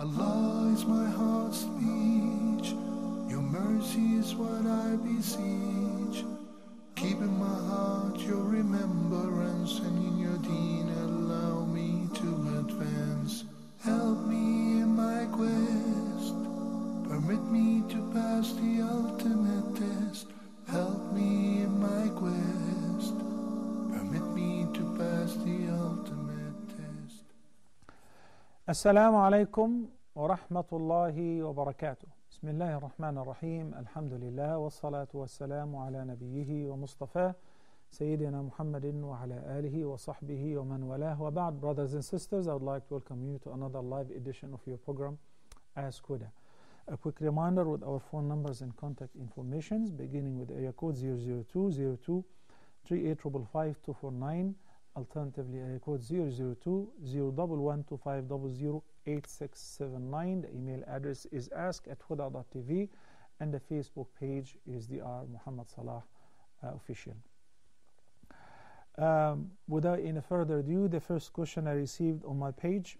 Allah is my heart's speech, your mercy is what I beseech. Keep in my heart your remembrance, and in your deen allow me to advance. Help me in my quest, permit me to pass the ultimate test. Help me in my quest, permit me to pass the ultimate test. السلام عليكم ورحمة الله وبركاته. بسم الله الرحمن الرحيم. الحمد لله والصلاة والسلام على نبيه ومصطفاه سيدنا محمد وعلى آله وصحبه ومن والاه وبعد. Brothers and sisters, I would like to welcome you to another live edition of your program Ask Huda. A quick reminder with our phone numbers and contact informations, beginning with area code 00202 3855 alternatively area code 002 011 2500 8679. The email address is ask@huda.tv and the Facebook page is Dr. Muhammad Salah official. Without any further ado, the first question I received on my page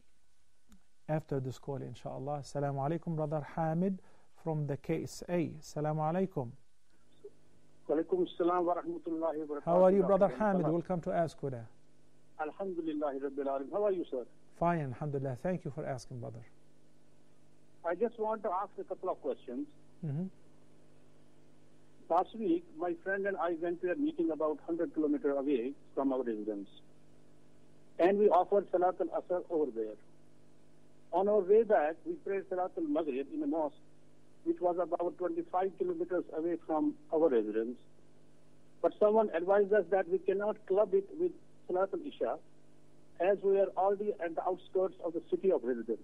after this call, inshallah. Assalamu alaikum, brother Hamid from the KSA. Assalamu alaikum. Walaikum assalam wa rahmatullahi wa barakatuh. How are you, brother Hamid? Welcome to Ask Huda. Alhamdulillah Rabbil Alamin. How are you, sir? Fine, alhamdulillah. Thank you for asking, brother. I just want to ask a couple of questions. Mm-hmm. Last week, my friend and I went to a meeting about 100 kilometers away from our residence. And we offered Salat al-Asr over there. On our way back, we prayed Salat al-Maghrib in a mosque, which was about 25 kilometers away from our residence. But someone advised us that we cannot club it with Salat al-Isha, as we are already at the outskirts of the city of residence.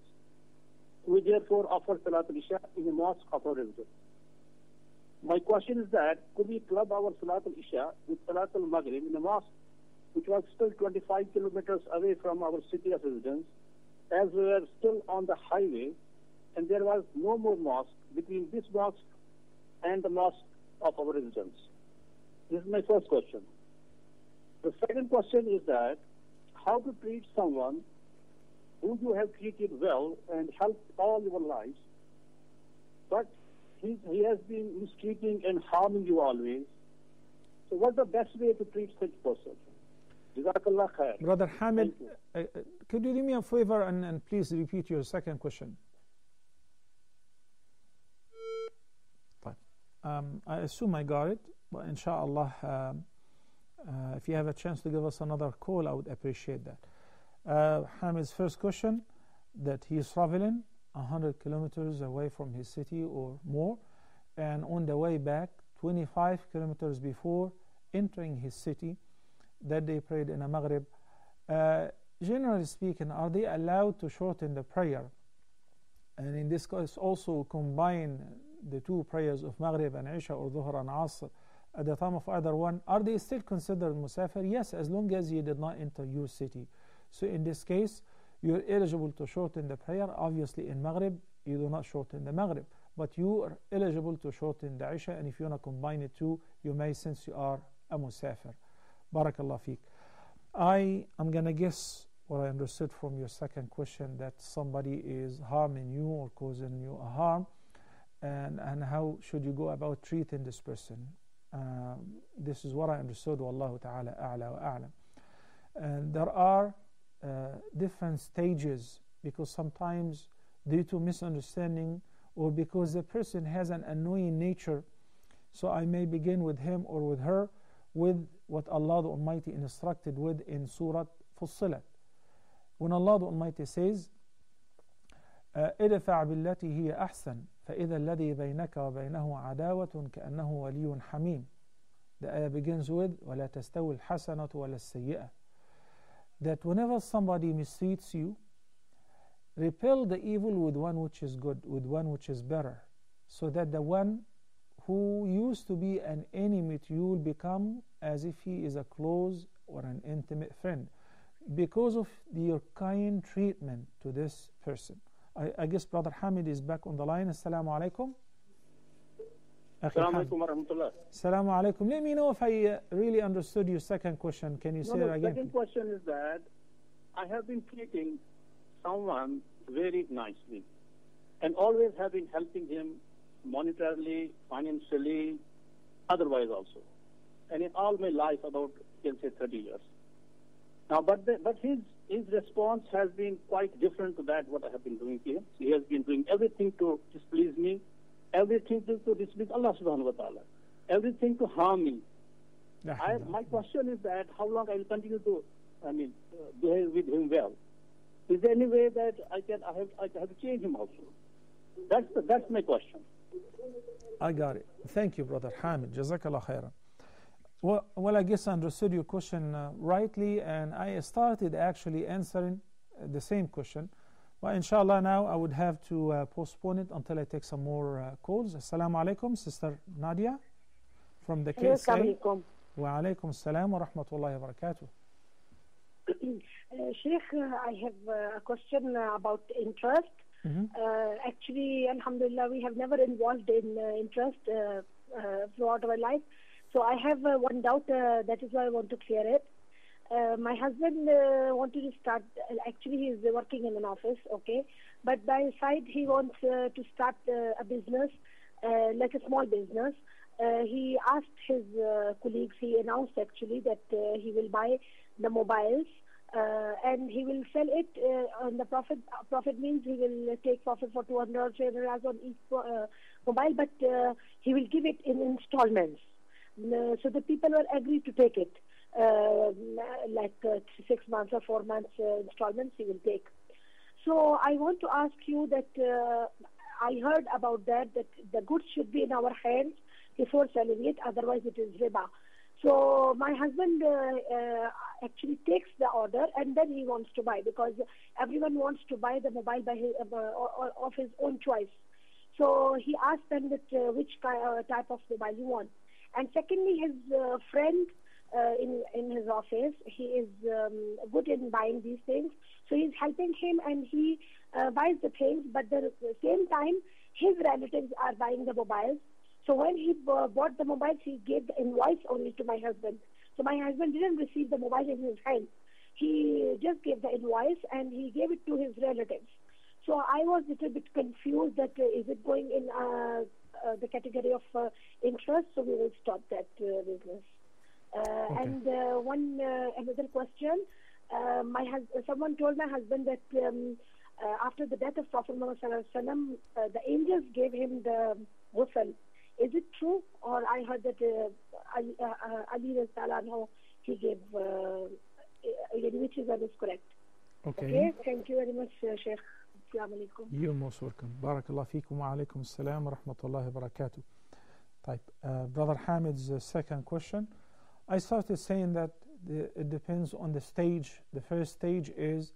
We therefore offer Salat al-Isha in a mosque of our residence. My question is that, could we club our Salat al-Isha with Salat al-Maghrib in a mosque, which was still 25 kilometers away from our city of residence, as we were still on the highway, and there was no more mosque between this mosque and the mosque of our residence? This is my first question. The second question is that, how to treat someone who you have treated well and helped all your lives, but he has been mistreating and harming you always. So what's the best way to treat such person? Jazakallah khair. Brother Hamid, could you do me a favor and please repeat your second question? I assume I got it, but inshallah, if you have a chance to give us another call, I would appreciate that. Hamid's first question, that he is traveling 100 kilometers away from his city or more, and on the way back 25 kilometers before entering his city, that they prayed in a Maghrib. Generally speaking, are they allowed to shorten the prayer? And in this case also combine the two prayers of Maghrib and Isha or Dhuhr and Asr at the time of either one? Are they still considered Musafir? Yes, as long as he did not enter your city. So in this case, you're eligible to shorten the prayer. Obviously in Maghrib, you do not shorten the Maghrib, but you are eligible to shorten the Isha, and if you want to combine it two, you may, since you are a Musafir. Barakallah feek. I am going to guess what I understood from your second question, that somebody is harming you or causing you a harm, and how should you go about treating this person. This is what I understood. Wallahu ta'ala a'la wa a'lam. And there are different stages, because sometimes due to misunderstanding or because the person has an annoying nature, so I may begin with him or with her with what Allah the Almighty instructed with in Surah Fussilat. When Allah the Almighty says, ادفع بالتي هي أحسن فإذا الذي بينك وبينه عداوة كأنه ولي حميم. The ayah begins with ولا تستوي الحسنة ولا السيئة. That whenever somebody mistreats you, repel the evil with one which is good, with one which is better, so that the one who used to be an enemy to you will become as if he is a close or an intimate friend, because of your kind treatment to this person. I guess Brother Hamid is back on the line. Assalamu alaikum. Assalamu alaikum wa rahmatullah. Assalamu alaikum. Let me know if I really understood your second question. Can you say it again? The second question is that I have been treating someone very nicely. and always have been helping him monetarily, financially, otherwise also. And in all my life, about, you can say, 30 years. Now, but his response has been quite different to that, what I have been doing to him. He has been doing everything to displease me, everything to displease Allah subhanahu wa ta'ala, everything to harm me. My question is that how long I will continue to, behave with him well? Is there any way that I have to change him also? That's my question. I got it. Thank you, Brother Hamid. Jazakallah khairan. Well, I guess I understood your question rightly, and I started actually answering the same question. But inshallah, now I would have to postpone it until I take some more calls. Assalamu alaikum, Sister Nadia from the KSA. Assalamu alaikum. Wa alaikum assalam wa rahmatullahi wa barakatuh. Sheikh, I have a question about interest. Actually, alhamdulillah, we have never involved in interest throughout our life. So I have one doubt, that is why I want to clear it. My husband wanted to start, actually he is working in an office, okay, but by his side he wants to start a business, like a small business. He asked his colleagues, he announced actually that he will buy the mobiles and he will sell it on the profit. Profit means he will take profit for 200 or 300 on each mobile, but he will give it in installments. So the people were agreed to take it, like 6 months or 4 months installments he will take. So I want to ask you that I heard about that the goods should be in our hands before selling it, otherwise it is riba. So my husband actually takes the order and then he wants to buy, because everyone wants to buy the mobile by his, of his own choice. So he asked them that which type of mobile you want. And secondly, his friend in his office, he is good in buying these things. So he's helping him and he buys the things, but at the same time, his relatives are buying the mobiles. So when he bought the mobiles, he gave the invoice only to my husband. So my husband didn't receive the mobile in his hand. He just gave the invoice and he gave it to his relatives. So I was a little bit confused that is it going in the category of interest, so we will stop that business. Okay. And another question, someone told my husband that after the death of Prophet Muhammad the angels gave him the ghusl. Is it true? Or I heard that Ali he gave, which is correct. Okay, thank you very much, Sheikh. You're most welcome. Barakallah feekum wa alaikum assalam wa rahmatullahi wa barakatuh. Brother Hamid's second question. I started saying that it depends on the stage. The first stage is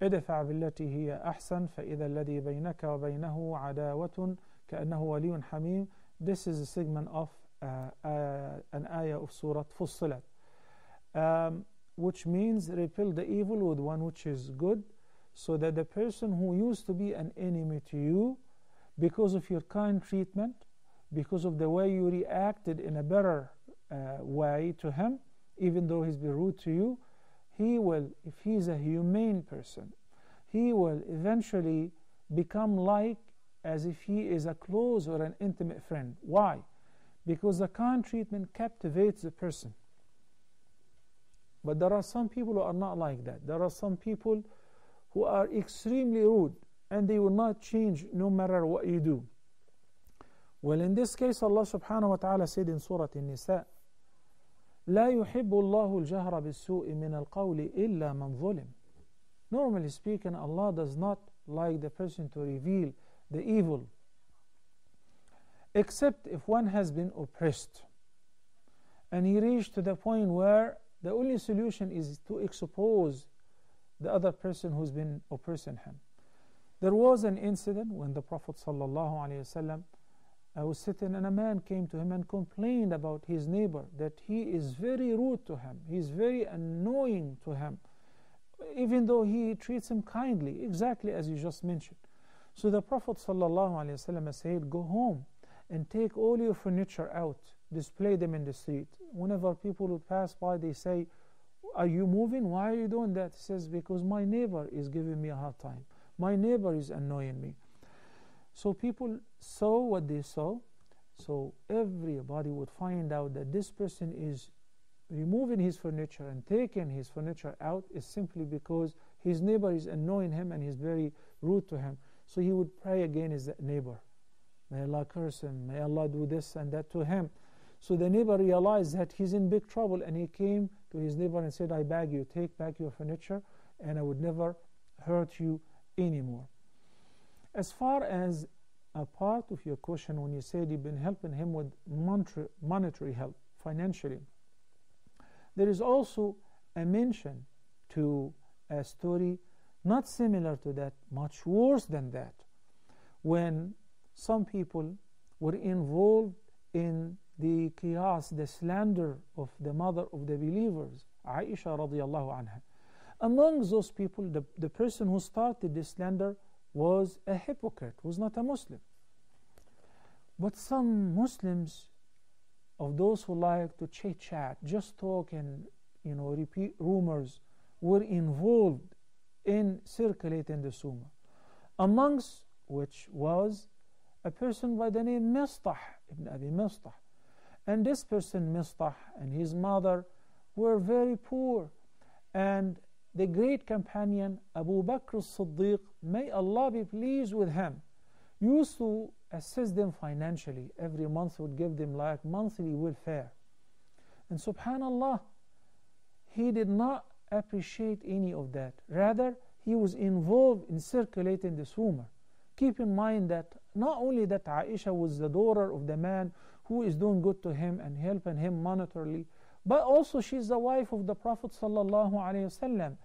ادفع بالتي هي أحسن فإذا الذي بينك وبينه عداوة كأنه ولي حميم. This is a segment of an ayah of Surah Fussilat, which means repel the evil with one which is good, so that the person who used to be an enemy to you, because of your kind treatment, because of the way you reacted in a better way to him, even though he's been rude to you, he will, if he's a humane person, he will eventually become like as if he is a close or an intimate friend. Why? Because the kind treatment captivates the person. But there are some people who are not like that. There are some people who are extremely rude and they will not change no matter what you do. Well, in this case, Allah subhanahu wa ta'ala said in Surah An-Nisa, لا يحب الله الجهر بالسوء من القول إلا من ظلم. Normally speaking, Allah does not like the person to reveal the evil, except if one has been oppressed and he reached to the point where the only solution is to expose the other person who's been oppressing him. There was an incident when the Prophet ﷺ was sitting and a man came to him and complained about his neighbor, that he is very rude to him, he is very annoying to him, even though he treats him kindly, exactly as you just mentioned. So the Prophet ﷺ said, go home and take all your furniture out, display them in the street. Whenever people would pass by, they say, are you moving? Why are you doing that? He says, because my neighbor is giving me a hard time. My neighbor is annoying me. So people saw what they saw. So everybody would find out that this person is removing his furniture and taking his furniture out is simply because his neighbor is annoying him and he's very rude to him. So he would pray against that neighbor. May Allah curse him. May Allah do this and that to him. So the neighbor realized that he's in big trouble, and he came to his neighbor and said, I beg you, take back your furniture and I would never hurt you anymore. As far as a part of your question, when you said you've been helping him with monetary help, financially, there is also a mention to a story not similar to that, much worse than that, when some people were involved in the qiyas, the slander of the mother of the believers, Aisha radiallahu anha. Among those people, the person who started the slander was a hypocrite, was not a Muslim. But some Muslims, of those who like to chit-chat, just talk and repeat rumors, were involved in circulating the summa, amongst which was a person by the name Mistah ibn Abi Mistah. And this person, Mistah, and his mother were very poor. And the great companion Abu Bakr as-Siddiq, may Allah be pleased with him, used to assist them financially. Every month would give them like monthly welfare. And subhanallah, he did not appreciate any of that. Rather, he was involved in circulating this rumor. Keep in mind that not only that Aisha was the daughter of the man who is doing good to him and helping him monetarily, but also she's the wife of the Prophet sallallahu alaihi wasallam.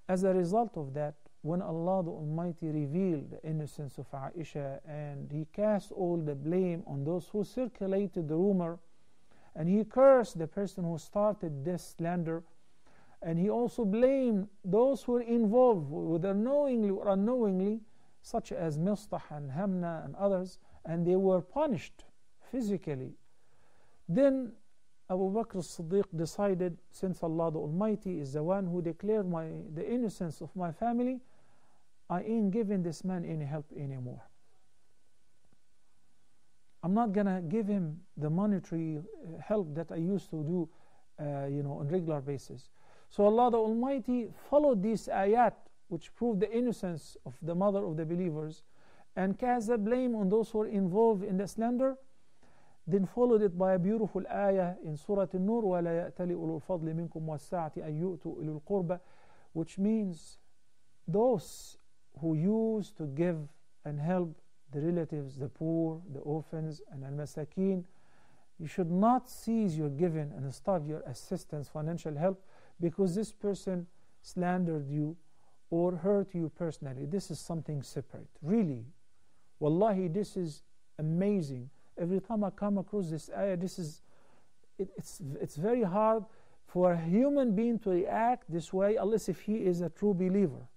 As a result of that, when Allah the Almighty revealed the innocence of Aisha and He cast all the blame on those who circulated the rumor, and He cursed the person who started this slander, and He also blamed those who were involved, whether knowingly or unknowingly, such as Mistah and Hamna and others, and they were punished physically. Then Abu Bakr as-Siddiq decided, since Allah the Almighty is the one who declared the innocence of my family, I ain't giving this man any help anymore. I'm not going to give him the monetary help that I used to do on a regular basis. So Allah the Almighty followed these ayat which proved the innocence of the mother of the believers and cast the blame on those who were involved in the slander, then followed it by a beautiful ayah in Surah An-Nur, وَلَا يَأْتَلِ أُولُو الْفَضْلِ مِنْكُمْ وَالسَّعَةِ أَن يُؤْتُوا إِلُى الْقُرْبَى, which means those who used to give and help the relatives, the poor, the orphans, and al-masakin, you should not cease your giving and stop your assistance, financial help, because this person slandered you or hurt you personally. This is something separate. Really, wallahi, this is amazing. Every time I come across this ayah, it's very hard for a human being to react this way unless if he is a true believer.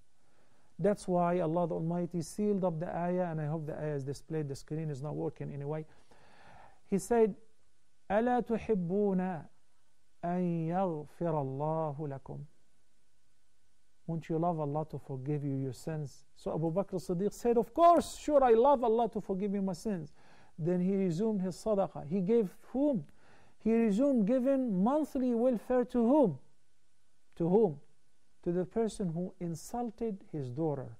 That's why Allah the Almighty sealed up the ayah, and I hope the ayah is displayed. The screen is not working anyway. He said, أَلَا تُحِبُّونَ أَن يَغْفِرَ اللَّهُ لَكُمْ. Won't you love Allah to forgive you your sins? So Abu Bakr as-Siddiq said, of course, sure, I love Allah to forgive me my sins. Then he resumed his sadaqah. He gave whom? He resumed giving monthly welfare to whom? To whom? To the person who insulted his daughter,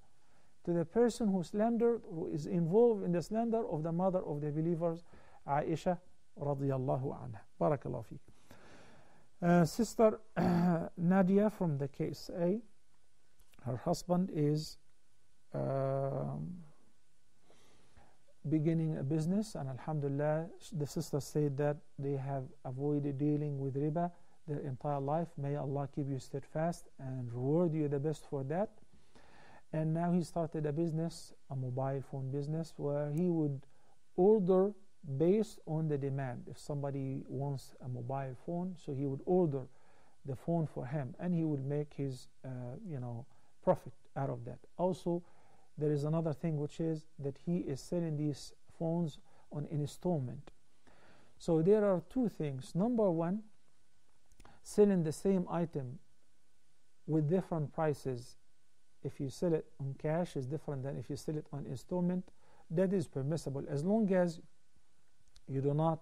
to the person who slandered, who is involved in the slander of the mother of the believers, Aisha radiyallahu anha. Barakallahu fiqh. Sister Nadia from the case A, her husband is beginning a business, and alhamdulillah, the sister said that they have avoided dealing with riba their entire life. May Allah keep you steadfast and reward you the best for that. And now he started a business, a mobile phone business, where he would order based on the demand. If somebody wants a mobile phone, so he would order the phone for him, and he would make his profit out of that. Also, there is another thing, which is that he is selling these phones on installment. So there are two things. Number one, selling the same item with different prices. If you sell it on cash, is different than if you sell it on installment. that is permissible, as long as you do not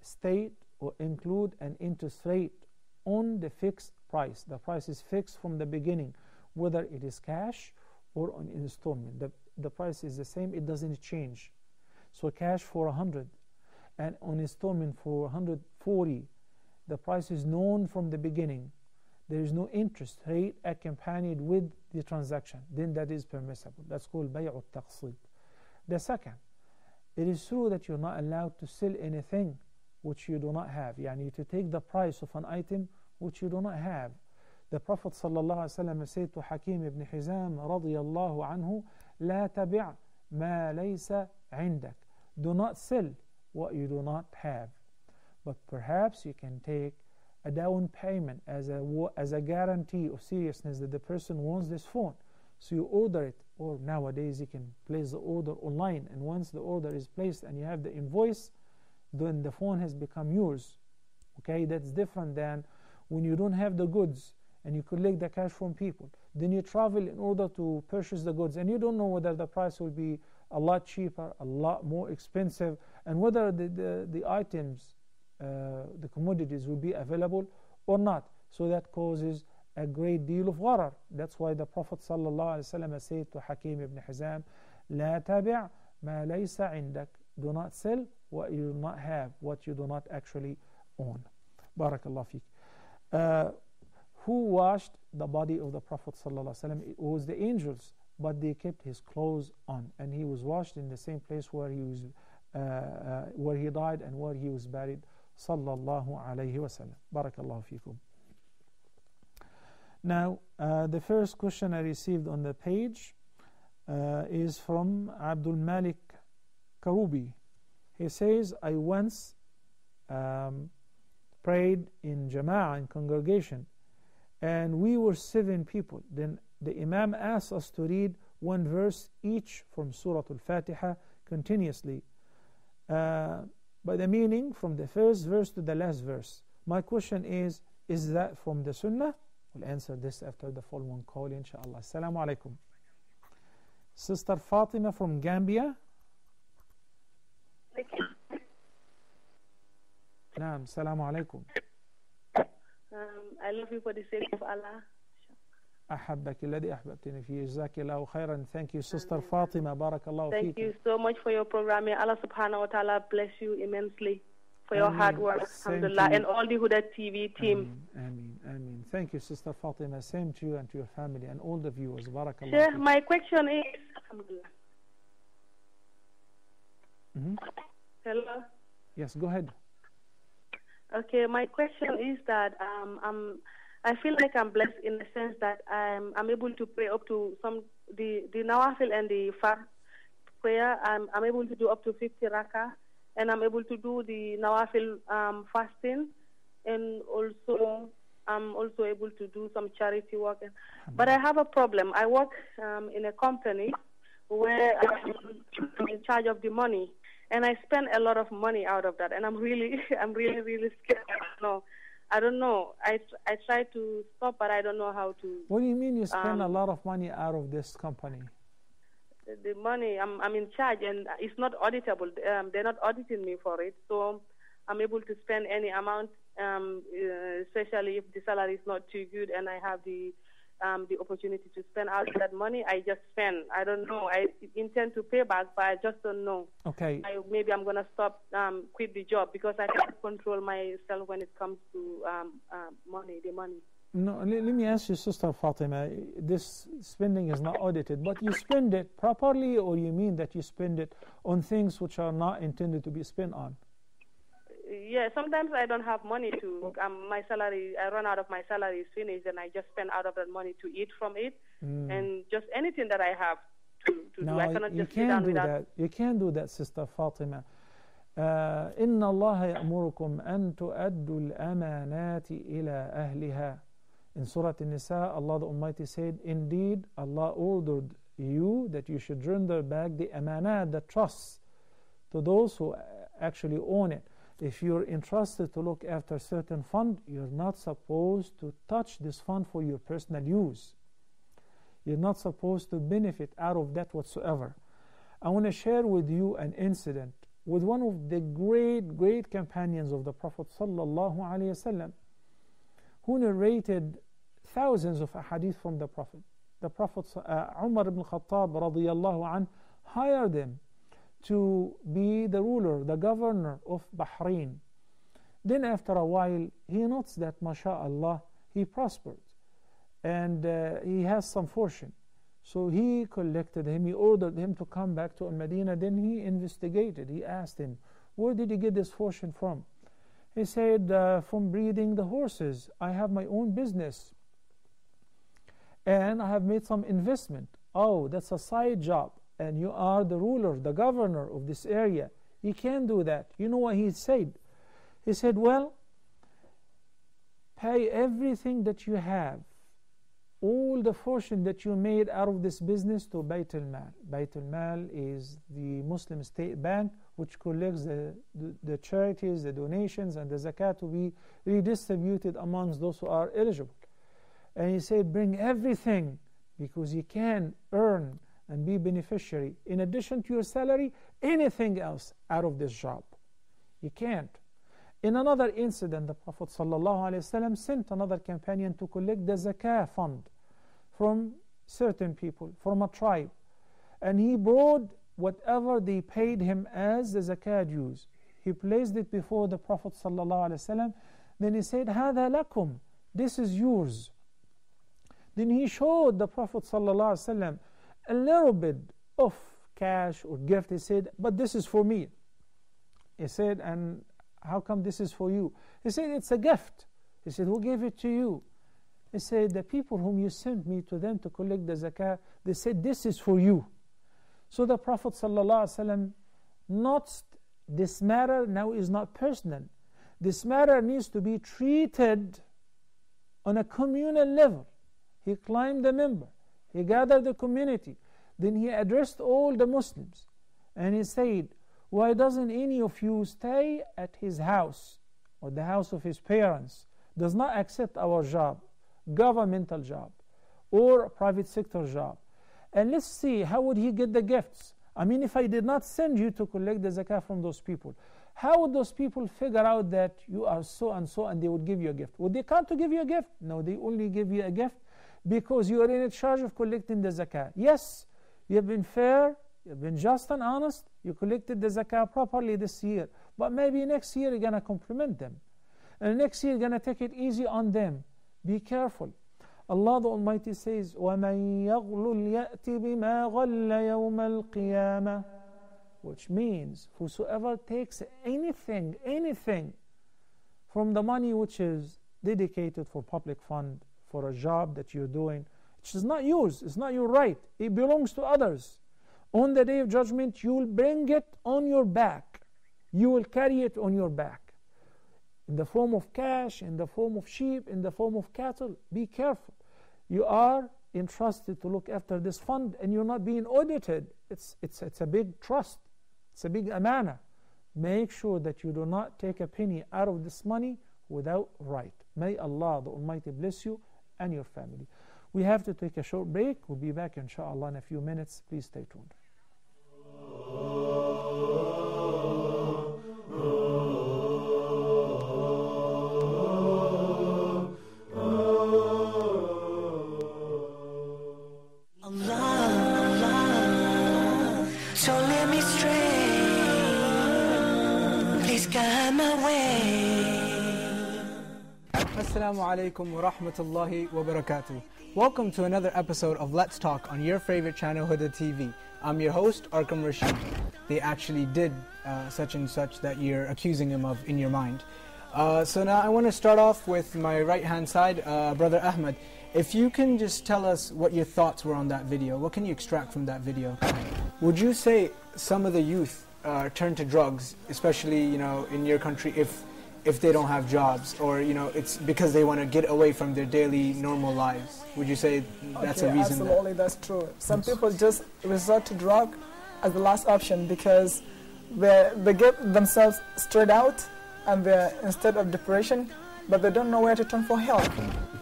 state or include an interest rate on the fixed price. The price is fixed from the beginning, whether it is cash or on installment. The price is the same, it doesn't change. So cash for 100 and on installment for 140, the price is known from the beginning. There is no interest rate accompanied with the transaction. Then that is permissible. That's called bay'u taqsid. The second, it is true that you're not allowed to sell anything which you do not have. Yani to take the price of an item which you do not have. The Prophet ﷺ said to Hakim ibn Hizam radiyallahu anhu, لا تبع ما ليس عندك. Do not sell what you do not have. But perhaps you can take a down payment as a guarantee of seriousness that the person wants this phone. So you order it, or nowadays you can place the order online, and once the order is placed and you have the invoice, then the phone has become yours. Okay, that's different than when you don't have the goods and you collect the cash from people. Then you travel in order to purchase the goods, and you don't know whether the price will be a lot cheaper, a lot more expensive, and whether the items, the commodities will be available or not. So that causes a great deal of gharar. That's why the Prophet ﷺ said to Hakim ibn Hizam, لا تبع ما ليس عندك. Do not sell what you do not have, what you do not actually own. Barakallah fiqh. Who washed the body of the Prophet ﷺ? It was the angels, but they kept his clothes on, and he was washed in the same place where he was, where he died and where he was buried. Sallallahu alayhi wasallam. Barakallahu fikum. Now, the first question I received on the page is from Abdul Malik Karubi. He says, I once prayed in Jama'ah, in congregation, and we were 7 people. Then the Imam asked us to read one verse each from Surah Al-Fatiha continuously, by the meaning from the first verse to the last verse. My question is that from the Sunnah? We'll answer this after the following call, inshallah. Assalamu alaikum. Sister Fatima from Gambia. Naam, assalamu alaikum. I love you for the sake of Allah. أحبك الذي أحببتني فيه. جزاك الله خيرا. Thank you, Sister Fatima. Barakallahu feekum. Thank you so much for your program. May Allah subhanahu wa ta'ala bless you immensely for your hard work. Alhamdulillah. And all the Huda TV team. Ameen. Ameen. Thank you, Sister Fatima. Same to you and to your family and all the viewers. Barakallahu Sure. feekum. My question is, Alhamdulillah. Hello? Yes, go ahead. Okay, my question is that I feel like I'm blessed in the sense that I'm able to pray up to the Nawafil and the Fard prayer. I'm able to do up to 50 rakah, and I'm able to do the Nawafil fasting, and also I'm also able to do some charity work. But I have a problem. I work in a company where I'm in charge of the money, and I spend a lot of money out of that, and I'm really scared. I don't know. I try to stop, but I don't know how to. What do you mean you spend a lot of money out of this company? The money, I'm in charge, and it's not auditable. They're not auditing me for it, so I'm able to spend any amount, especially if the salary is not too good, and I have the opportunity to spend out that money. I just spend. I don't know. I intend to pay back, but I just don't know. Okay. Maybe I'm gonna stop, quit the job, because I can't control myself when it comes to money. The money. No, let me ask you, Sister Fatima. This spending is not audited, but you spend it properly, or you mean that you spend it on things which are not intended to be spent on? Yeah, sometimes I don't have money to, my salary, I run out of my salary is finished, and I just spend out of that money to eat from it, and just anything that I have to no, do. I cannot you just can't sit down do without. that. You can't do that, Sister Fatima. إن الله يأمركم أن تؤدوا الأمانات إلى أهلها. In Surah An-Nisa, Allah the Almighty said, indeed, Allah ordered you that you should render back the amanat, the trusts, to those who actually own it. If you're entrusted to look after a certain fund, you're not supposed to touch this fund for your personal use. You're not supposed to benefit out of that whatsoever. I want to share with you an incident with one of the great companions of the Prophet sallallahu alaihi wasallam, who narrated thousands of hadith from the Prophet. The Prophet Umar ibn Khattab radiyallahu anh hired him to be the ruler, the governor of Bahrain. Then after a while, he notes that, mashallah, he prospered and he has some fortune. So he collected him, he ordered him to come back to Medina. Then he investigated, he asked him, where did you get this fortune from? He said, from breeding the horses. I have my own business and I have made some investment. Oh, that's a side job, and you are the ruler, the governor of this area. You can't do that. You know what he said? He said, well, pay everything that you have, all the fortune that you made out of this business, to Bayt al-Mal. Bayt al-Mal is the Muslim state bank which collects the charities, the donations, and the zakat to be redistributed amongst those who are eligible. And he said, bring everything, because you can earn and be beneficiary, in addition to your salary, anything else out of this job. You can't. In another incident, the Prophet ﷺ sent another companion to collect the zakah fund from certain people, from a tribe. And he brought whatever they paid him as the zakah dues. He placed it before the Prophet ﷺ. Then he said, هَذَا لَكُمْ, this is yours. Then he showed the Prophet ﷺ a little bit of cash or gift. He said, but this is for me. He said, and how come this is for you? He said, it's a gift. He said, who gave it to you? He said, the people whom you sent me to them to collect the zakah, they said, this is for you. So the Prophet ﷺ notes this matter now is not personal. This matter needs to be treated on a communal level. He climbed the member. He gathered the community. Then he addressed all the Muslims. And he said, why doesn't any of you stay at his house or the house of his parents, does not accept our job, governmental job or a private sector job, and let's see how would he get the gifts. I mean, if I did not send you to collect the zakah from those people, how would those people figure out that you are so and so and they would give you a gift? Would they come to give you a gift? No, they only give you a gift because you are in charge of collecting the zakah. Yes, you have been fair, you have been just and honest, you collected the zakah properly this year, but maybe next year you're going to compliment them. And next year you're going to take it easy on them. Be careful. Allah the Almighty says, وَمَنْ يَغْلُلْ يَأْتِ بِمَا غَلَّ يَوْمَ الْقِيَامَةِ, which means whosoever takes anything from the money which is dedicated for public fund, for a job that you're doing, which is not yours, it's not your right, it belongs to others. On the Day of Judgment, you will bring it on your back. You will carry it on your back. In the form of cash, in the form of sheep, in the form of cattle. Be careful. You are entrusted to look after this fund and you're not being audited. It's a big trust. It's a big amana. Make sure that you do not take a penny out of this money without right. May Allah the Almighty bless you and your family. We have to take a short break. We'll be back inshallah in a few minutes. Please stay tuned. Assalamu alaikum wa rahmatullahi wa barakatuh. Welcome to another episode of Let's Talk on your favorite channel, Huda TV. I'm your host, Arkham Rashid. They actually did such and such that you're accusing him of in your mind. So now I want to start off with my right-hand side, Brother Ahmed. If you can just tell us what your thoughts were on that video. What can you extract from that video? Would you say some of the youth turn to drugs, especially in your country, if they don't have jobs, or it's because they want to get away from their daily normal lives? Would you say that's a reason? Absolutely, that's true. Some people just resort to drug as the last option because they get themselves straight out and they're instead of depression, but they don't know where to turn for help.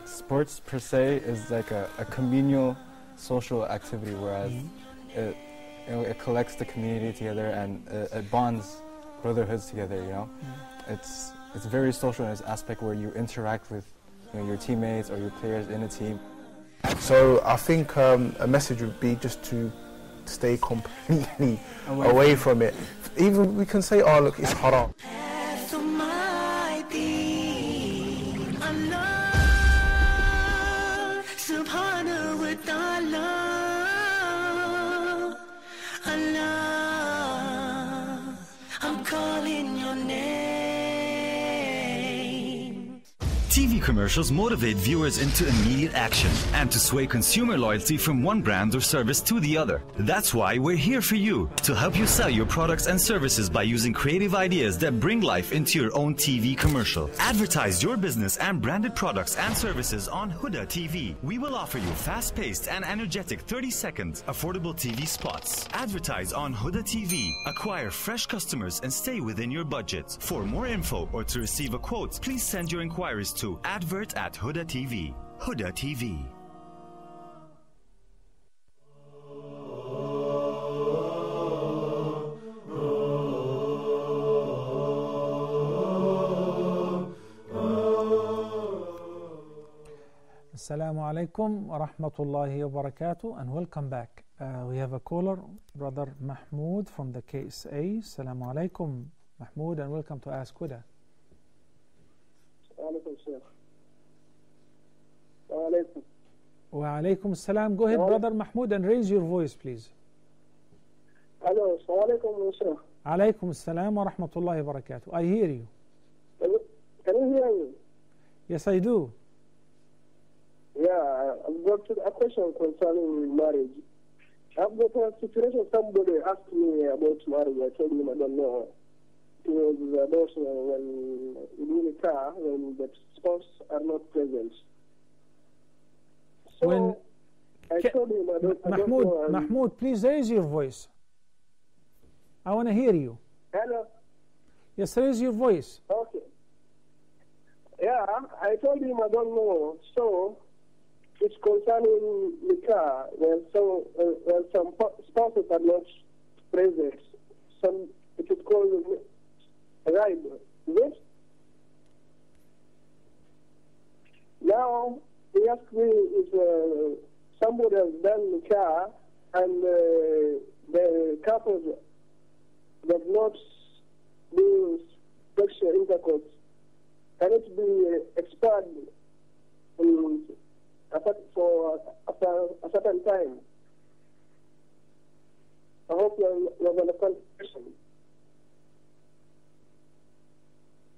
Sports per se is like a communal social activity, whereas it collects the community together, and it bonds brotherhoods together. It's very social in its aspect where you interact with your teammates or your players in a team. So I think a message would be just to stay completely away from it. Even we can say, oh look, it's haram. TV commercials motivate viewers into immediate action and to sway consumer loyalty from one brand or service to the other. That's why we're here for you, to help you sell your products and services by using creative ideas that bring life into your own TV commercial. Advertise your business and branded products and services on Huda TV. We will offer you fast-paced and energetic 30-second affordable TV spots. Advertise on Huda TV. Acquire fresh customers and stay within your budget. For more info or to receive a quote, please send your inquiries to advert@Huda TV. Huda TV. Assalamu alaikum wa rahmatullahi wa barakatuh, and welcome back. We have a caller, Brother Mahmoud from the KSA. Assalamu alaikum, Mahmoud, and welcome to Ask Huda. Wa alaikum salam. Go ahead, Brother Mahmoud, and raise your voice, please. Hello, assalamu alaikum, sir. Alaikum salam wa rahmatullahi wa barakatuh. I hear you. Can you hear me? Yes, I do. Yeah, I've got a question concerning marriage. I've got a situation, somebody asked me about marriage. I told him I don't know. It was about when you do the car, when the spouse are not present. So When I told him I don't know. Mahmoud, please raise your voice. I want to hear you. Hello? Yes, raise your voice. Okay. Yeah, I told him I don't know. So it's concerning the car when some spouses are not present. It is called ride. Is it? Now he asked me if somebody has done the car and the couple does not do sexual intercourse. Can it be expired for a certain time? I hope you have understand the question.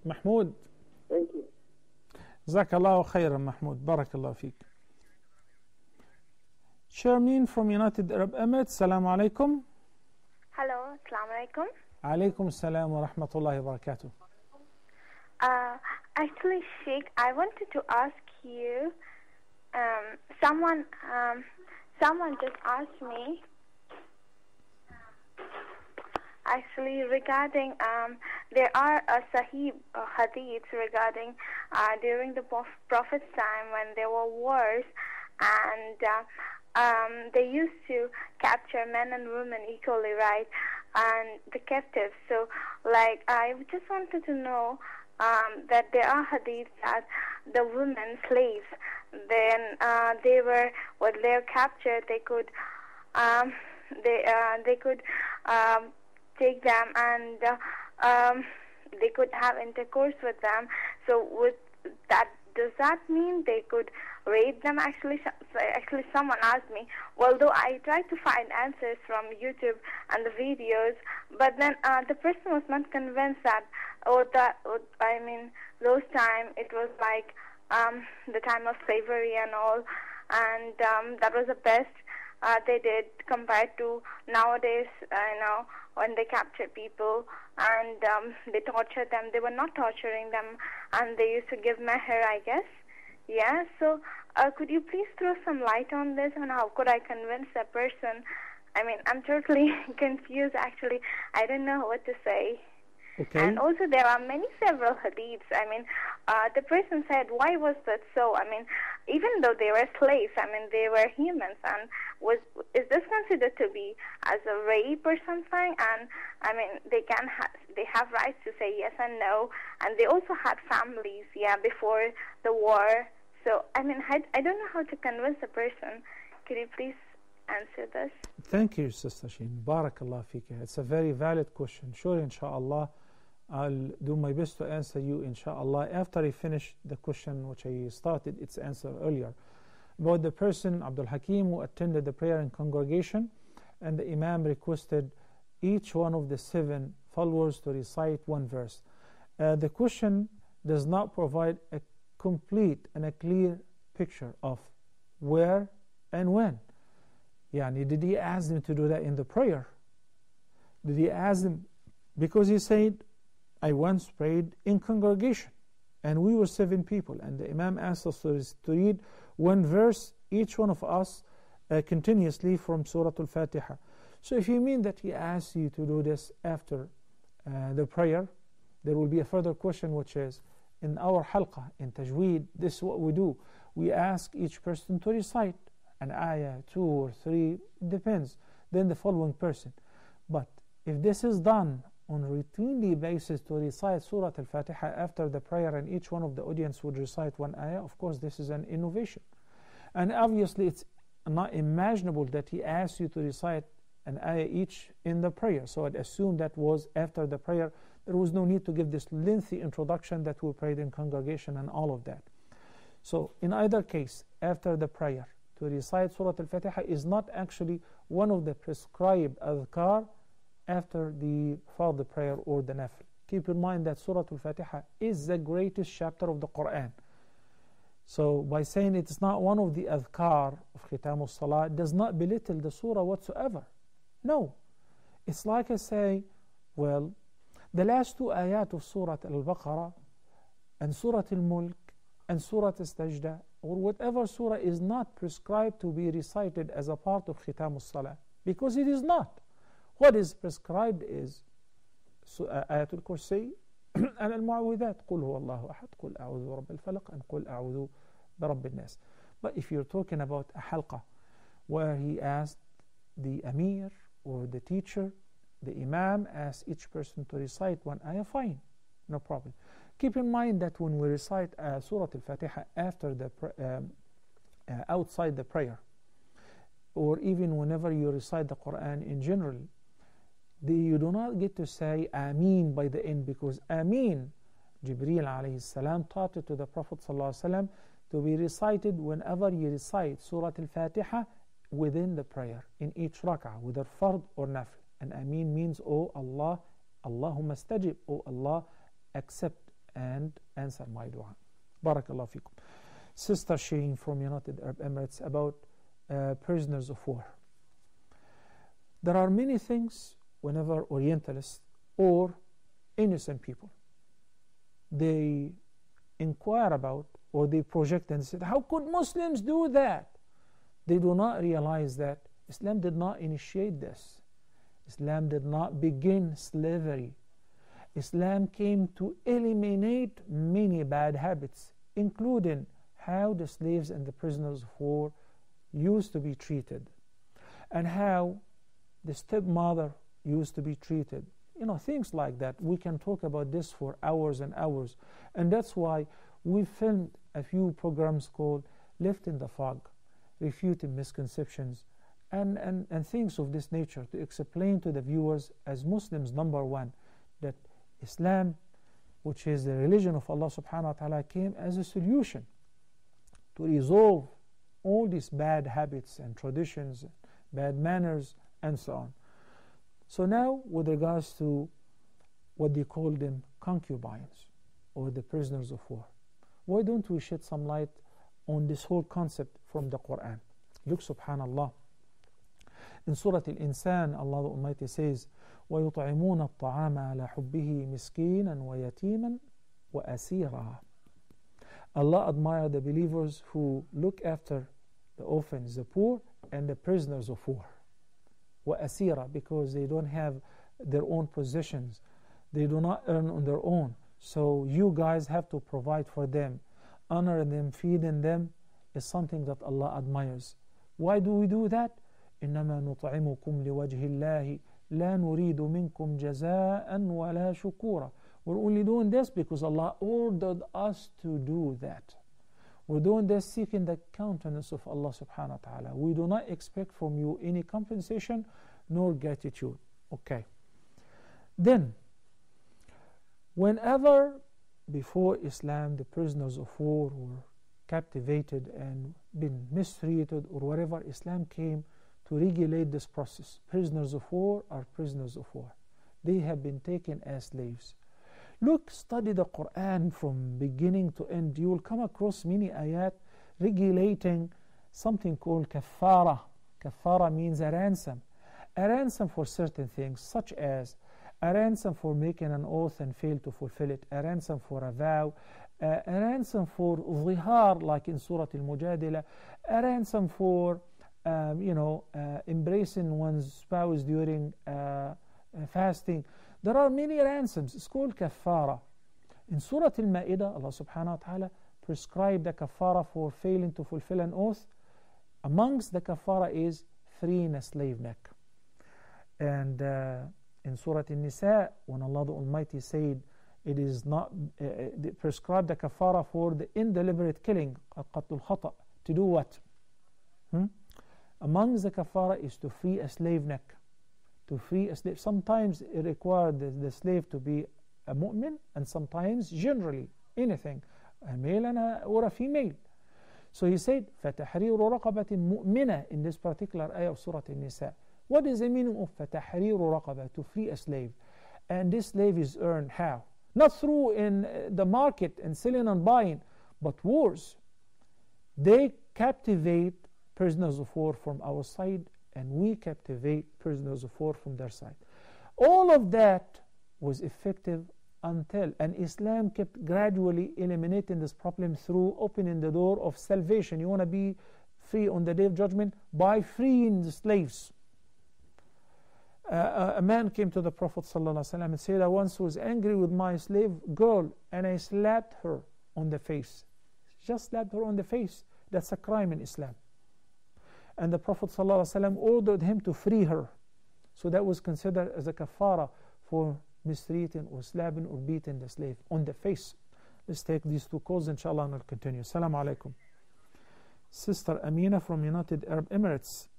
Mahmoud. Thank you. جزاك الله خيرا محمود. بارك الله فيك. Sharmeen from United Arab Emirates. Assalamu alaikum. Hello, assalamu alaikum. Alaikum assalam wa rahmatullahi wa barakatuh. Actually, Sheikh, I wanted to ask you, someone just asked me, actually regarding, there are Sahih hadiths regarding during the Prophet's time when there were wars, and they used to capture men and women equally, right, and the captives. So, like, I just wanted to know that there are hadiths that the women slaves, then when they were captured, they could take them and they could have intercourse with them. So does that mean they could rape them? Actually, someone asked me. Although I tried to find answers from YouTube and the videos, but then the person was not convinced that, those time it was like the time of slavery and all, and that was the best they did compared to nowadays, when they capture people and they torture them. They were not torturing them, and they used to give meher, I guess. Yeah, so could you please throw some light on this, and how could I convince a person? I'm totally confused, actually. I don't know what to say. Okay. And also there are several hadiths. The person said, why was that so? Even though they were slaves, they were humans. And is this considered to be as a rape or something. And I mean, they have rights to say yes and no, and they also had families, before the war. So I mean, I don't know how to convince a person. Could you please answer this? Thank you, Sister Sheen. Barakallah fika. It's a very valid question. Sure, inshallah, I'll do my best to answer you, inshallah, after I finish the question which I started its answer earlier. About the person, Abdul Hakim, who attended the prayer in congregation, and the Imam requested each one of the 7 followers to recite one verse. The question does not provide a complete and a clear picture of where and when. Yani, did he ask them to do that in the prayer? Did he ask them? Because he said, I once prayed in congregation, and we were 7 people, and the Imam asked us to read one verse, each one of us, continuously from Surah Al-Fatiha. So if you mean that he asked you to do this after the prayer, there will be a further question, which is, in our halqa, in tajweed, this is what we do. We ask each person to recite an ayah, 2 or 3, depends, then the following person. But if this is done on a routinely basis to recite Surah Al-Fatiha after the prayer, and each one of the audience would recite one ayah, of course this is an innovation. And obviously it's not imaginable that he asked you to recite an ayah each in the prayer. So I'd assume that was after the prayer. There was no need to give this lengthy introduction that we prayed in congregation and all of that. So in either case, after the prayer, to recite Surah Al-Fatiha is not actually one of the prescribed adhkar after the fard prayer or the nafil. Keep in mind that Surah Al-Fatiha is the greatest chapter of the Quran. So by saying it is not one of the adhkar of Khitam al-Salah, does not belittle the surah whatsoever. No. It's like I say, well, the last 2 ayat of Surah Al-Baqarah and Surah Al-Mulk and Surah Al-Sajdah, or whatever surah, is not prescribed to be recited as a part of Khitam al-Salah, because it is not. What is prescribed is Ayat al-Kursi and al-Mu'awwidhat. قُلْ هُوَ اللَّهُ أَحَدْ قُلْ أَعُوذُ بِرَبِّ الْفَلَقِ and قُلْ أَعُوذُ بِرَبِّ النَّاسِ. But if you're talking about a halqa where he asked the Amir or the teacher, the Imam asked each person to recite one ayah, fine, no problem. Keep in mind that when we recite Surah Al-Fatiha after the outside the prayer, or even whenever you recite the Quran in general, you do not get to say Ameen by the end, because Ameen, Jibreel alayhi salam taught it to the Prophet sallallahu alaihi wasallam to be recited whenever you recite Surah Al-Fatiha within the prayer, in each rak'ah, whether fard or nafil. And Ameen means, Oh Allah, Allahumma stajib, Oh Allah, accept and answer my dua. Barakallahu fikum. Sister Sheen from United Arab Emirates, about prisoners of war. There are many things whenever Orientalists or innocent people, they inquire about or they project and say, how could Muslims do that? They do not realize that Islam did not initiate this. Islam did not begin slavery. Islam came to eliminate many bad habits, including how the slaves and the prisoners of war used to be treated, and how the stepmother used to be treated. You know, things like that. We can talk about this for hours and hours. And that's why we filmed a few programs called Left in the Fog, Refuting Misconceptions, and things of this nature, to explain to the viewers, as Muslims, number one, that Islam, which is the religion of Allah subhanahu wa ta'ala, came as a solution to resolve all these bad habits and traditions, bad manners, and so on. So now, with regards to what they call them concubines, or the prisoners of war, why don't we shed some light on this whole concept from the Quran? Look, subhanallah, in Surah Al-Insan, Allah the Almighty says, وَيُطْعِمُونَ الطَّعَامَ عَلَى حُبِّهِ مِسْكِينًا وَيَتِيمًا وَأَسِيرًا. Allah admires the believers who look after the orphans, the poor, and the prisoners of war. وَأَسِيرًا, because they don't have their own possessions. They do not earn on their own. So you guys have to provide for them. Honoring them, feeding them is something that Allah admires. Why do we do that? إنما نطعمكم لوجه الله لا نريد منكم جزاء ولا شكورا. We're only doing this because Allah ordered us to do that. We're doing this seeking the countenance of Allah subhanahu wa ta'ala. We do not expect from you any compensation nor gratitude. Okay. Then, whenever before Islam the prisoners of war were captivated and been mistreated or whatever, Islam came to regulate this process. Prisoners of war are prisoners of war. They have been taken as slaves. Look, study the Quran from beginning to end. You will come across many ayat regulating something called kaffara. Kaffara means a ransom. A ransom for certain things, such as a ransom for making an oath and fail to fulfill it, a ransom for a vow, a ransom for zihar, like in Surah Al-Mujadila, a ransom for embracing one's spouse during fasting. There are many ransoms. It's called kaffara. In Surah Al-Ma'idah, Allah subhanahu wa ta'ala prescribed the kaffara for failing to fulfill an oath. Amongst the kaffara is freeing a slave neck. And in Surah An-Nisa, when Allah the Almighty said it is not prescribed the kaffara for the indeliberate killing, qatul khata, to do what? Amongst the kaffara is to free a slave neck. To free a slave. Sometimes it required the slave to be a mu'min, and sometimes generally anything, a male or a female. So he said فَتَحْرِيرُ رَقَبَةٍ مُؤْمِنَةٍ in this particular ayah of Surah An-Nisa. What is the meaning of فَتَحْرِيرُ رَقَبَةٍ? To free a slave. And this slave is earned how? Not through in the market and selling and buying, but wars. They captivate prisoners of war from our side, and we captivate prisoners of war from their side. All of that was effective until, and Islam kept gradually eliminating this problem through opening the door of salvation. You want to be free on the Day of Judgment? By freeing the slaves. A man came to the Prophet ﷺ and said, I once was angry with my slave girl and I slapped her on the face. Just slapped her on the face. That's a crime in Islam. And the Prophet ﷺ ordered him to free her. So that was considered as a kafara for mistreating or slapping or beating the slave on the face. Let's take these two calls, inshallah, and I'll continue. Assalamu alaikum. Sister Amina from United Arab Emirates.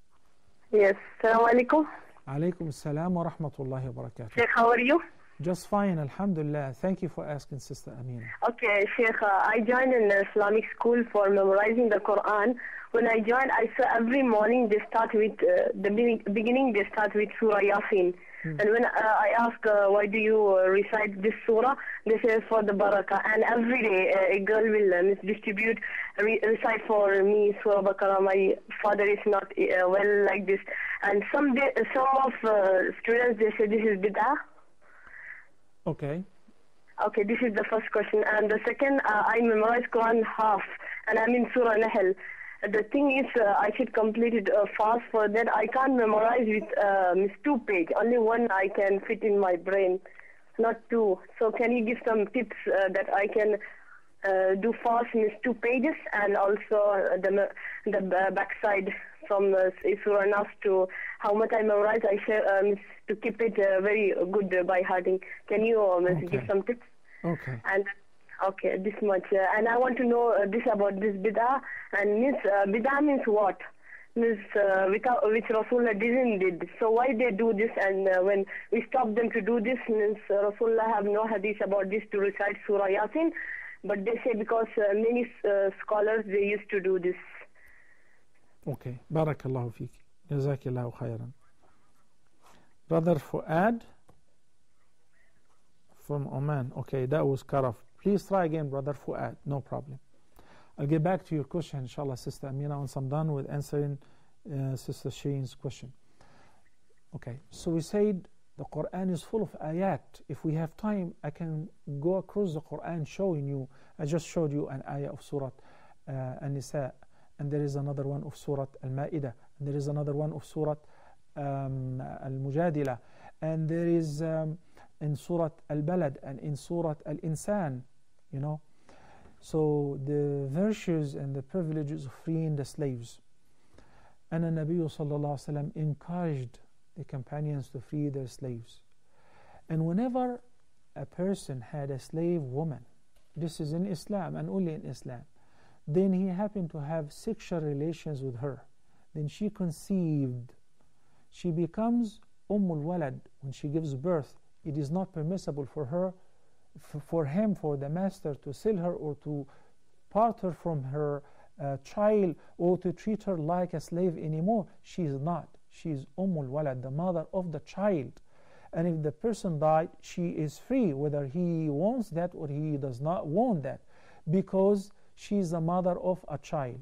Yes, assalamu alaikum. Alaikum assalam wa rahmatullahi wa barakatuh. Sheikh, how are you? Just fine, alhamdulillah. Thank you for asking, Sister Amina. Okay, Sheikh, I joined an Islamic school for memorizing the Quran. When I joined, I saw every morning they start with, the beginning they start with Surah Yasin. And when I ask, why do you recite this surah? They say for the barakah. And every day a girl will distribute, recite for me Surah Baqarah. My father is not well like this. And some of students, they say this is bid'ah. Okay. Okay, this is the first question. And the second, I memorized Quran half, and I'm in Surah Nahl. The thing is, I should complete it fast. For that, I can't memorize with 2 pages. Only one I can fit in my brain, not 2. So can you give some tips that I can do fast in 2 pages, and also the backside from Surah Nas to how much I memorize? I share to keep it very good by hearting. Can you give some tips? Okay. And okay, this much. And I want to know this about this bid'ah. And means bid'ah means what? Means which Rasulullah didn't did. So why they do this? And when we stop them to do this, means Rasulullah have no hadith about this to recite Surah Yasin. But they say because many scholars, they used to do this. Okay. Barakallahu feek. Jazakillahu khairan. Brother Fuad from Oman. Okay, that was cut off. Please try again, Brother Fuad. No problem. I'll get back to your question, inshallah, Sister Amina, once I'm done with answering Sister Sheen's question. Okay, so we said the Quran is full of ayat. If we have time, I can go across the Quran showing you. I just showed you an ayah of Surah An-Nisa, and there is another one of Surah Al-Ma'idah, and there is another one of Surah Al-Mujadila, and there is in Surah Al-Balad and in Surah Al-Insan, you know. So the virtues and the privileges of freeing the slaves. And the Nabi sallallahu alaihi wasallam encouraged the companions to free their slaves. And whenever a person had a slave woman, this is in Islam and only in Islam, then he happened to have sexual relations with her, then she conceived, she becomes Ummul Walad. When she gives birth, it is not permissible for her, for the master to sell her or to part her from her child or to treat her like a slave anymore. She is not. She is Ummul Walad, the mother of the child. And if the person died, she is free, whether he wants that or he does not want that, because she is the mother of a child.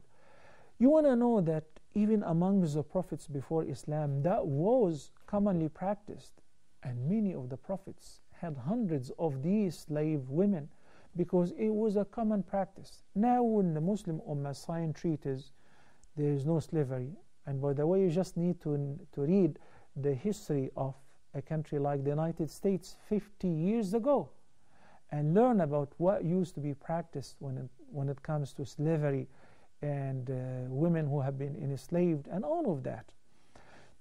You want to know that even among the prophets before Islam, that was commonly practiced. And many of the prophets had hundreds of these slave women because it was a common practice. Now when the Muslim Ummah signed treaties, there is no slavery. And by the way, you just need to read the history of a country like the United States 50 years ago and learn about what used to be practiced when it comes to slavery and women who have been enslaved and all of that,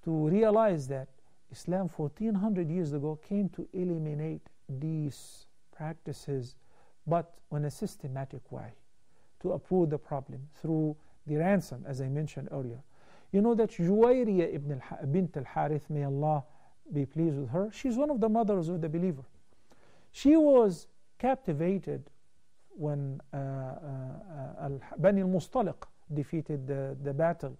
to realize that Islam 1400 years ago came to eliminate these practices, but in a systematic way, to approve the problem through the ransom, as I mentioned earlier. You know that Juwayriya bint al-Harith, may Allah be pleased with her, she's one of the mothers of the believer. She was captivated when Bani al-Mustaliq defeated the battle.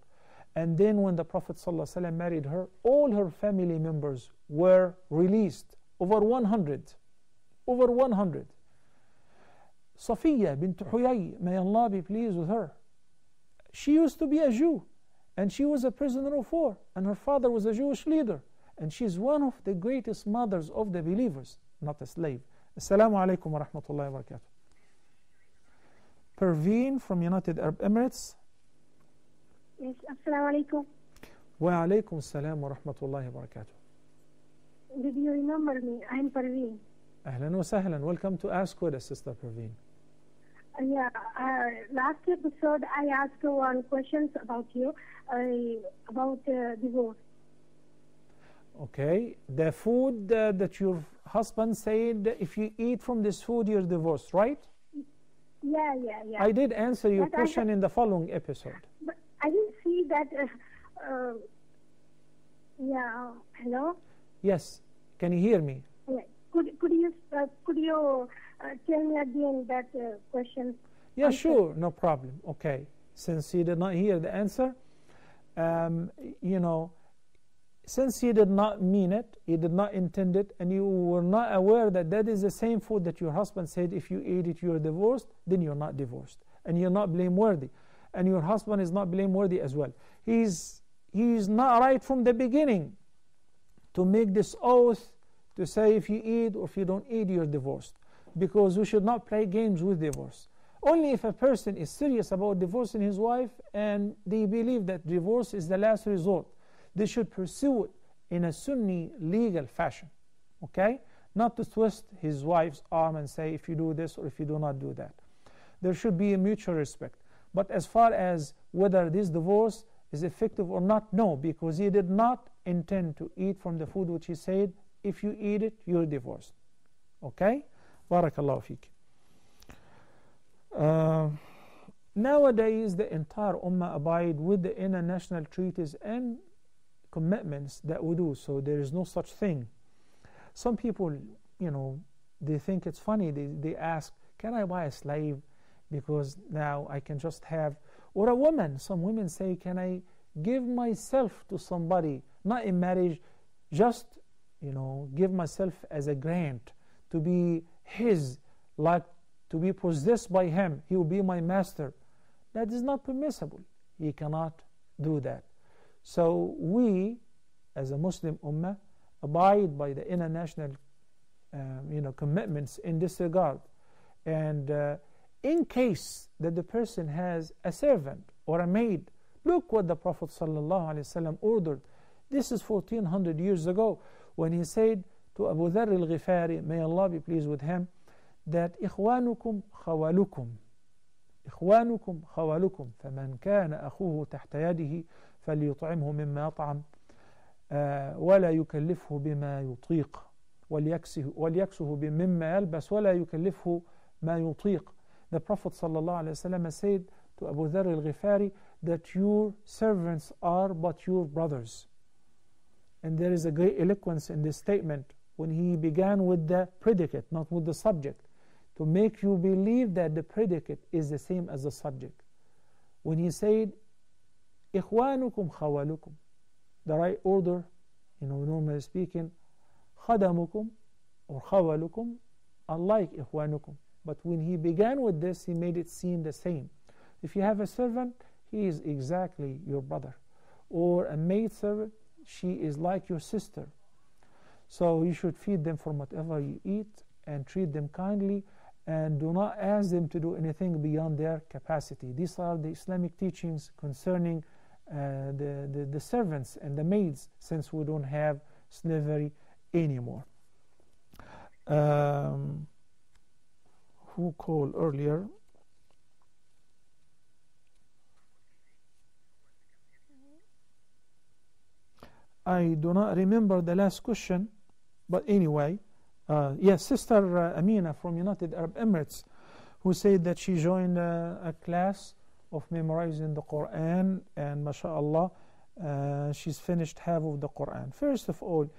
And then when the Prophet ﷺ married her, all her family members were released, over 100. Over 100. Safiya bint Huyay, may Allah be pleased with her. She used to be a Jew, and she was a prisoner of war, and her father was a Jewish leader. And she's one of the greatest mothers of the believers, not a slave. Assalamu alaikum wa rahmatullahi wa barakatuh. Perveen from United Arab Emirates. Yes, assalamu alaikum. Wa alaikum assalam wa rahmatullahi wa barakatuh. Did you remember me? I'm Perveen. Ahlan wa sahlan. Welcome to Ask Huda, Sister Perveen. Yeah, last episode I asked one question about you, about divorce. Okay, the food that your husband said, if you eat from this food, you're divorced, right? Yeah. I did answer your question in the following episode. But I didn't see that. Yeah, hello? Yes, can you hear me? Yeah. Could you tell me again that question? Yeah, answer? Sure, no problem. Okay, since you did not hear the answer, since you did not mean it, you did not intend it, and you were not aware that that is the same food that your husband said if you eat it you're divorced, then you're not divorced, and you're not blameworthy, and your husband is not blameworthy as well. He's not right from the beginning to make this oath to say if you eat or if you don't eat you're divorced, because we should not play games with divorce. Only if a person is serious about divorcing his wife and they believe that divorce is the last resort, they should pursue it in a Sunni legal fashion, okay? Not to twist his wife's arm and say if you do this or if you do not do that. There should be a mutual respect. But as far as whether this divorce is effective or not, no, because he did not intend to eat from the food which he said, if you eat it, you're divorced. Okay? Barakallahu feek. Nowadays, the entire Ummah abide with the international treaties and commitments that we do, so there is no such thing. Some people, they think it's funny. They ask, can I buy a slave because now I can just have, or a woman, some women say, can I give myself to somebody, not in marriage, just, give myself as a grant to be his, like to be possessed by him. He will be my master. That is not permissible. He cannot do that. So we, as a Muslim Ummah, abide by the international commitments in this regard. And in case that the person has a servant or a maid, look what the Prophet ﷺ ordered. This is 1400 years ago when he said to Abu Dharr al-Ghifari, may Allah be pleased with him, that إخوانكم خوالكم إخوانكم خوالكم فمن كان أخوه تحت يده فليطعمه مما يطعم ولا يكلفه بما يطيق وليكسه مما يلبس ولا يكلفه ما يطيق. The Prophet ﷺ said to Abu Dharr al-Ghifari that your servants are but your brothers. And there is a great eloquence in this statement when he began with the predicate, not with the subject, to make you believe that the predicate is the same as the subject. When he said, إخوانكم خوالكم, the right order, normally speaking, خدمكم or خوالكم are like إخوانكم. But when he began with this, he made it seem the same. If you have a servant, he is exactly your brother. Or a maidservant, she is like your sister. So you should feed them from whatever you eat and treat them kindly, and do not ask them to do anything beyond their capacity. These are the Islamic teachings concerning the servants and the maids, since we don't have slavery anymore. Who called earlier? I do not remember the last question, but anyway, yes, Sister Amina from United Arab Emirates, who said that she joined a class of memorizing the Quran, and mashallah, she's finished half of the Quran. First of all,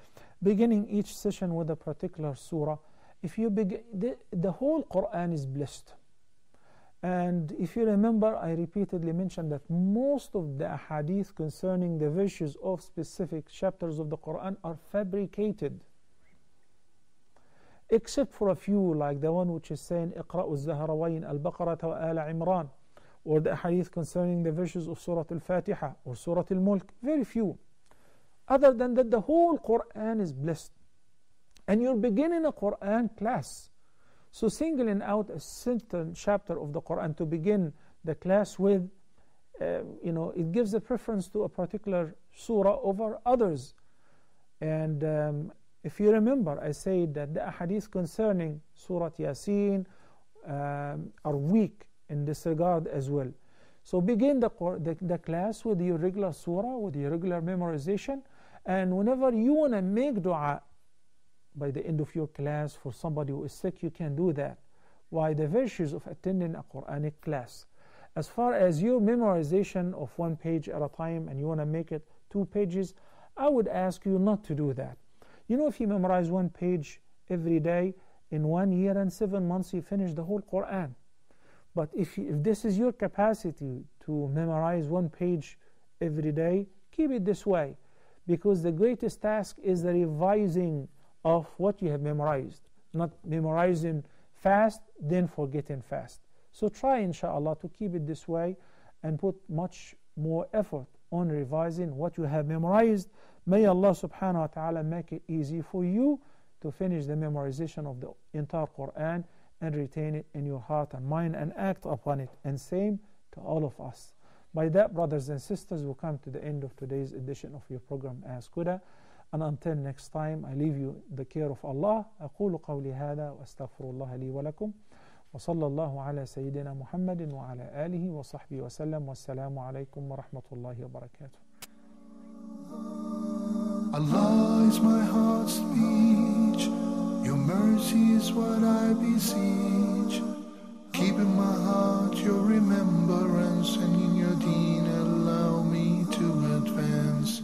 beginning each session with a particular surah. If you begin, the whole Quran is blessed. And if you remember, I repeatedly mentioned that most of the ahadith concerning the virtues of specific chapters of the Quran are fabricated, except for a few, like the one which is saying اقرأوا الزهروين البقرة وآل عمران, or the ahadith concerning the virtues of Surah Al-Fatiha or Surah Al-Mulk. Very few. Other than that, the whole Quran is blessed. And you're beginning a Quran class. So singling out a certain chapter of the Quran to begin the class with, it gives a preference to a particular surah over others. And if you remember, I said that the ahadith concerning Surah Yasin are weak in this regard as well. So begin the class with your regular surah, with your regular memorization, and whenever you want to make dua by the end of your class for somebody who is sick, you can do that. Why? The virtues of attending a Quranic class. As far as your memorization of one page at a time and you want to make it 2 pages, I would ask you not to do that. If you memorize 1 page every day, in 1 year and 7 months you finish the whole Quran. But if this is your capacity to memorize 1 page every day, keep it this way, because the greatest task is the revising of what you have memorized, not memorizing fast then forgetting fast. So try inshallah to keep it this way and put much more effort on revising what you have memorized. May Allah subhanahu wa ta'ala make it easy for you to finish the memorization of the entire Quran and retain it in your heart and mind and act upon it, and same to all of us. By that, brothers and sisters, we come to the end of today's edition of your program Ask Huda. And until next time, I leave you in the care of Allah. أقول قولي هذا وأستغفر الله لي ولكم وصلى الله على سيدنا محمد وعلى آله وصحبه وسلم والسلام عليكم ورحمة الله وبركاته. Allah is my heart's speech, your mercy is what I beseech. Keep in my heart your remembrance, and in your deen allow me to advance.